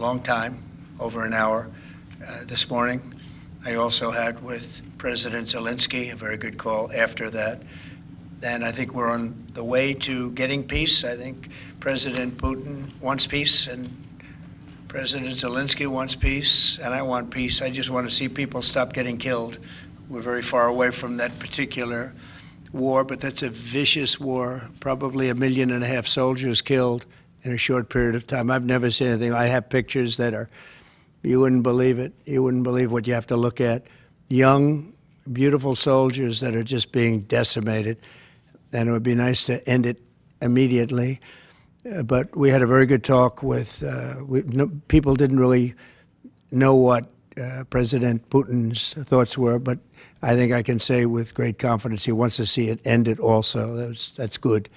long time, over an hour this morning. I also had with President Zelenskyy a very good call after that. And I think we're on the way to getting peace. I think President Putin wants peace, and President Zelenskyy wants peace, and I want peace. I just want to see people stop getting killed. We're very far away from that particular war, but that's a vicious war. Probably 1.5 million soldiers killed in a short period of time. I've never seen anything. I have pictures that are, you wouldn't believe it. You wouldn't believe what you have to look at. Young, beautiful soldiers that are just being decimated. And it would be nice to end it immediately. But we had a very good talk with, people didn't really know what President Putin's thoughts were, but I think I can say with great confidence he wants to see it ended also. That's good.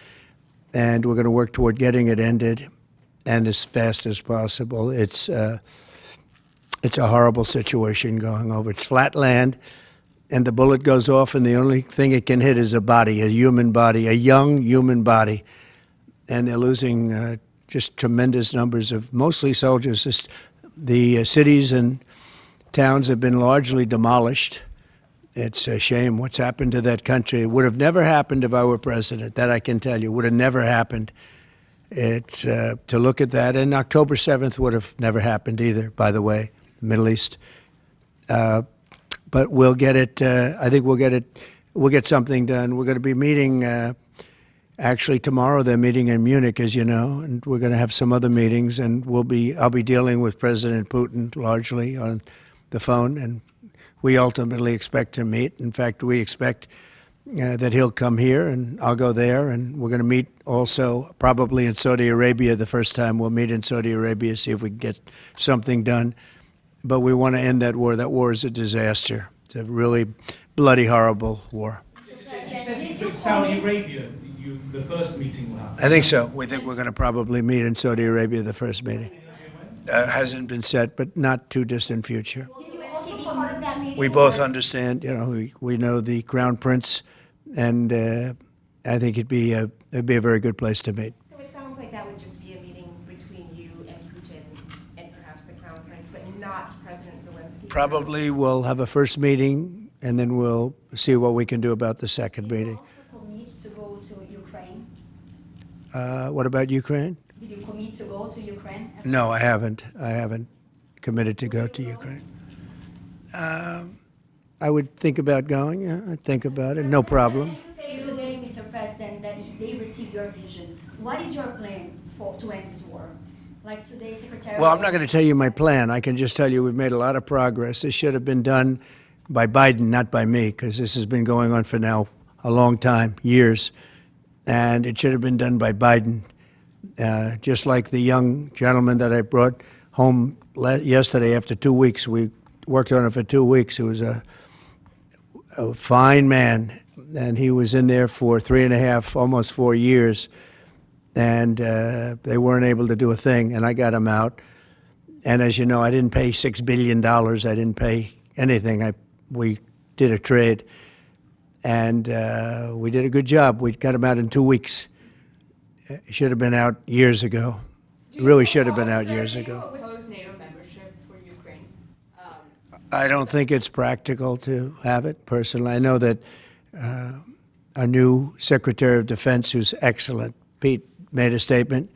And we're going to work toward getting it ended, and as fast as possible. It's a horrible situation going over. It's flat land, and the bullet goes off, and the only thing it can hit is a body, a human body, a young human body. And they're losing just tremendous numbers of mostly soldiers. The cities and towns have been largely demolished. It's a shame what's happened to that country. It would have never happened if I were president. That I can tell you. Would have never happened. It's to look at that. And October 7th would have never happened either, by the way, the Middle East. But we'll get it. I think we'll get it. We'll get something done. We're going to be meeting. Actually, tomorrow they're meeting in Munich, as you know, and we're going to have some other meetings. And I'll be dealing with President Putin largely on the phone, and we ultimately expect to meet. In fact, we expect that he'll come here, and I'll go there, and we're going to meet also probably in Saudi Arabia the first time. We'll meet in Saudi Arabia, see if we can get something done. But we want to end that war. That war is a disaster. It's a really bloody, horrible war. Saudi Arabia, the first meeting will happen. I think so. We think we're going to probably meet in Saudi Arabia the first meeting. Hasn't been set, but not too distant future. We both understand, we know the Crown Prince, and I think it'd be a very good place to meet. So it sounds like that would just be a meeting between you and Putin and perhaps the Crown Prince, but not President Zelenskyy? Probably we'll have a first meeting, and then we'll see what we can do about the second meeting. Did you also commit to go to Ukraine? What about Ukraine? Did you commit to go to Ukraine? No, I haven't. I haven't committed to go to Ukraine. I would think about going. Yeah, I'd think about it. No problem. You say today, Mr. President, that they received your vision. What is your plan to end this war? Like today, Secretary. Well, I'm not going to tell you my plan. I can just tell you we've made a lot of progress. This should have been done by Biden, not by me, because this has been going on for now a long time, years. And it should have been done by Biden. Just like the young gentleman that I brought home yesterday after 2 weeks. We worked on it for 2 weeks. He was a fine man, and he was in there for 3.5, almost 4 years, and they weren't able to do a thing, and I got him out. And as you know, I didn't pay $6 billion. I didn't pay anything. We did a trade, and we did a good job. We got him out in 2 weeks. It should have been out years ago. It really should have been out years ago. NATO membership for Ukraine? I don't think it's practical to have it, personally. I know that our new Secretary of Defense, who's excellent, Pete, made a statement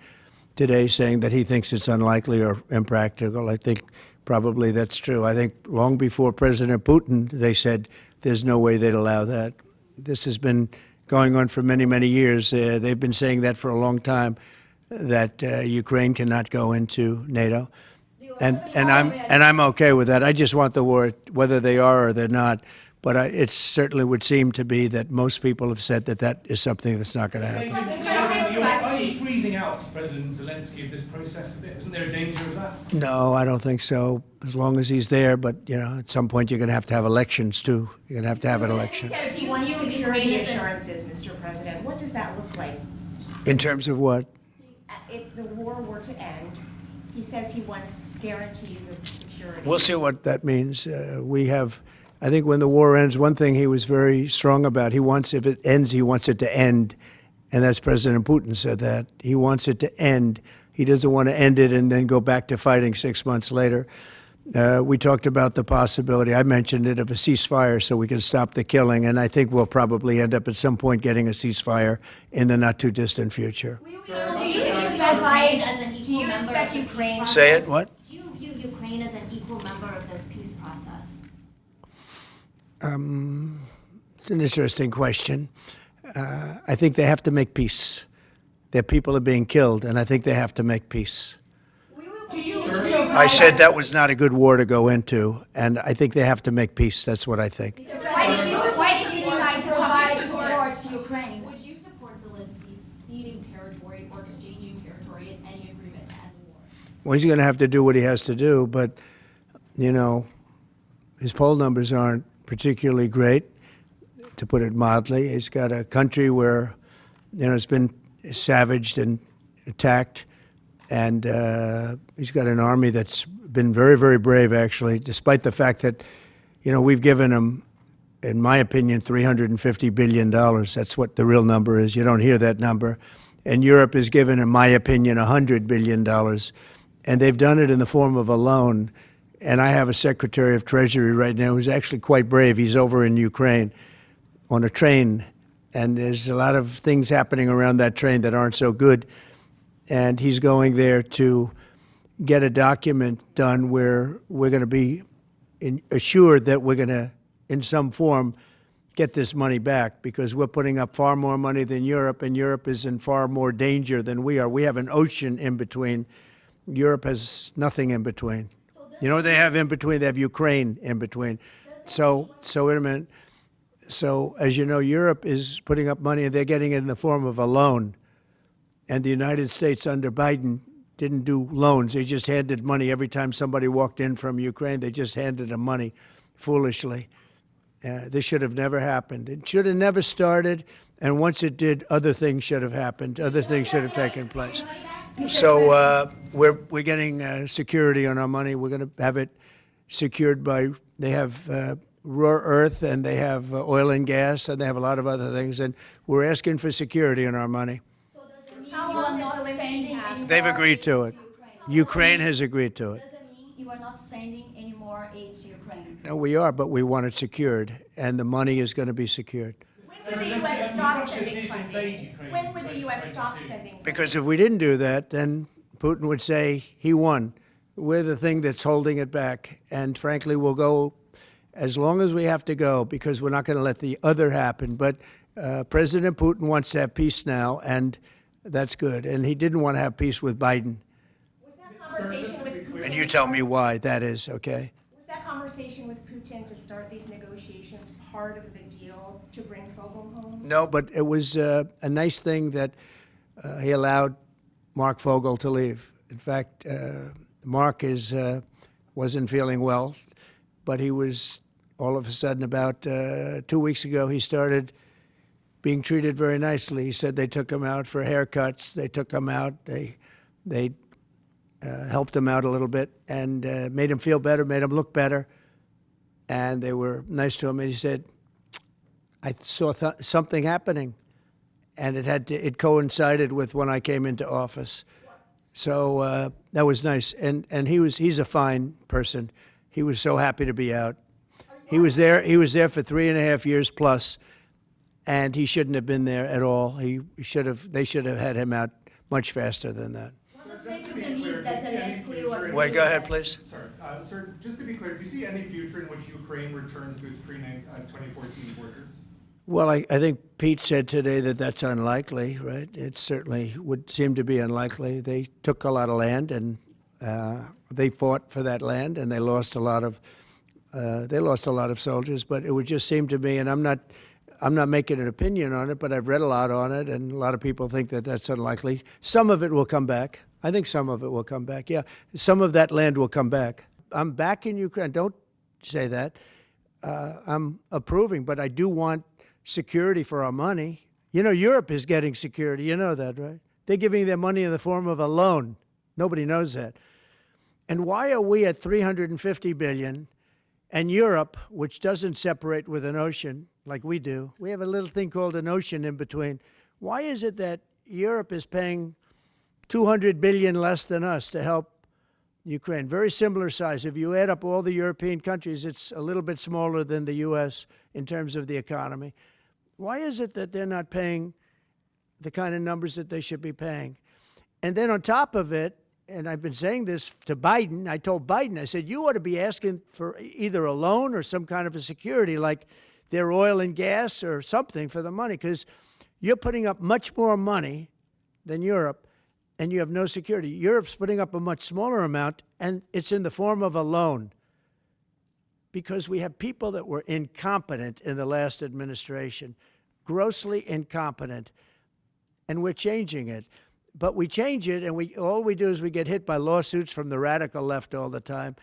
today saying that he thinks it's unlikely or impractical. I think probably that's true. I think long before President Putin, they said there's no way they'd allow that. This has been going on for many, many years. They've been saying that for a long time, that Ukraine cannot go into NATO. And I'm okay with that. I just want the war, whether they are or they're not. But it certainly would seem to be that most people have said that that is something that's not going to happen. Are you freezing out President Zelenskyy of this process a bit? Isn't there a danger of that? No, I don't think so, as long as he's there. But, at some point you're going to have elections, too. You're going to have an election. He says he wants security assurances, Mr. President. What does that look like? In terms of what? If the war were to end, he says he wants guarantees of security. We'll see what that means. I think when the war ends, one thing he was very strong about, if it ends, he wants it to end. And that's President Putin said that. He wants it to end He doesn't want to end it and then go back to fighting 6 months later. We talked about the possibility, I mentioned it, of a ceasefire so we can stop the killing, and I think we'll probably end up at some point getting a ceasefire in the not-too-distant future. Do you provide as an equal member expect of the Ukraine- peace Say process? it, what? Do you view Ukraine as an equal member of this peace process? It's an interesting question. I think they have to make peace. Their people are being killed, and I think they have to make peace. We will continue to provide I said that was not a good war to go into, and I think they have to make peace. That's what I think. Why did you decide to provide talk to support to Ukraine? Would you support Zelensky ceding territory or exchanging territory in any agreement to end the war? Well, he's going to have to do what he has to do, but, you know, his poll numbers aren't particularly great, to put it mildly. He's got a country where, you know, it's been savaged and attacked, and he's got an army that's been very, very brave, actually, despite the fact that, you know, we've given him, in my opinion, $350 billion. That's what the real number is. You don't hear that number. And Europe has given, in my opinion, $100 billion. And they've done it in the form of a loan. And I have a Secretary of Treasury right now who's actually quite brave. He's over in Ukraine on a train. And there's a lot of things happening around that train that aren't so good. And he's going there to get a document done where we're going to be assured that we're going to, in some form, get this money back, because we're putting up far more money than Europe, and Europe is in far more danger than we are. We have an ocean in between. Europe has nothing in between. You know what they have in between? They have Ukraine in between. So wait a minute. So, as you know, Europe is putting up money, and they're getting it in the form of a loan. And the United States under Biden didn't do loans. They just handed money every time somebody walked in from Ukraine. They just handed them money foolishly. This should have never happened. It should have never started. And once it did, other things should have happened. Other things should have taken place. So we're getting security on our money. We're going to have it secured by, they have rare earth, and they have oil and gas, and they have a lot of other things. And we're asking for security on our money. So does it mean you are not sending any more They've agreed to it. Ukraine has agreed to it. Does it mean you are not sending any more aid to Ukraine? No, we are, but we want it secured, and the money is going to be secured. When would the U.S. stop sending funding? When would the U.S. stop sending funding? Because if we didn't do that, then Putin would say he won. We're the thing that's holding it back. And frankly, we'll go as long as we have to go, because we're not going to let the other happen. But President Putin wants to have peace now, and that's good. And he didn't want to have peace with Biden. Was that conversation with Putin? And you tell me why that is, okay? Was that conversation with Putin to start these negotiations part of the deal to bring Fogel home? No, but it was a nice thing that he allowed Marc Fogel to leave. In fact, Marc wasn't feeling well, but he was, all of a sudden, about 2 weeks ago, he started being treated very nicely. He said they took him out for haircuts. They took him out. They helped him out a little bit and made him feel better, made him look better. And they were nice to him. And he said, I saw something happening. And it coincided with when I came into office. So that was nice. And he's a fine person. He was so happy to be out. He was there for 3.5 years plus, and he shouldn't have been there at all. They should have had him out much faster than that. Wait, go ahead, please. Sorry, sir, just to be clear, do you see any future in which Ukraine returns to its pre-2014 borders? Well, I think Pete said today that that's unlikely, right? It certainly would seem to be unlikely. They took a lot of land, and they fought for that land, and they lost a lot of soldiers. But it would just seem to me, and I'm not making an opinion on it, but I've read a lot on it, and a lot of people think that that's unlikely. Some of it will come back. I think some of it will come back. Yeah, some of that land will come back. I'm back in Ukraine. Don't say that. I'm approving, but I do want security for our money. You know, Europe is getting security. You know that, right? They're giving their money in the form of a loan. Nobody knows that. And why are we at $350 billion, and Europe, which doesn't separate with an ocean like we do, we have a little thing called an ocean in between. Why is it that Europe is paying 200 billion less than us to help Ukraine. Very similar size. If you add up all the European countries, it's a little bit smaller than the U.S. in terms of the economy. Why is it that they're not paying the kind of numbers that they should be paying? And then on top of it, and I've been saying this to Biden, I told Biden, I said, you ought to be asking for either a loan or some kind of a security, like their oil and gas or something for the money, because you're putting up much more money than Europe, and you have no security. Europe's putting up a much smaller amount, and it's in the form of a loan, because we have people that were incompetent in the last administration, grossly incompetent, and we're changing it. But we change it, and all we do is we get hit by lawsuits from the radical left all the time.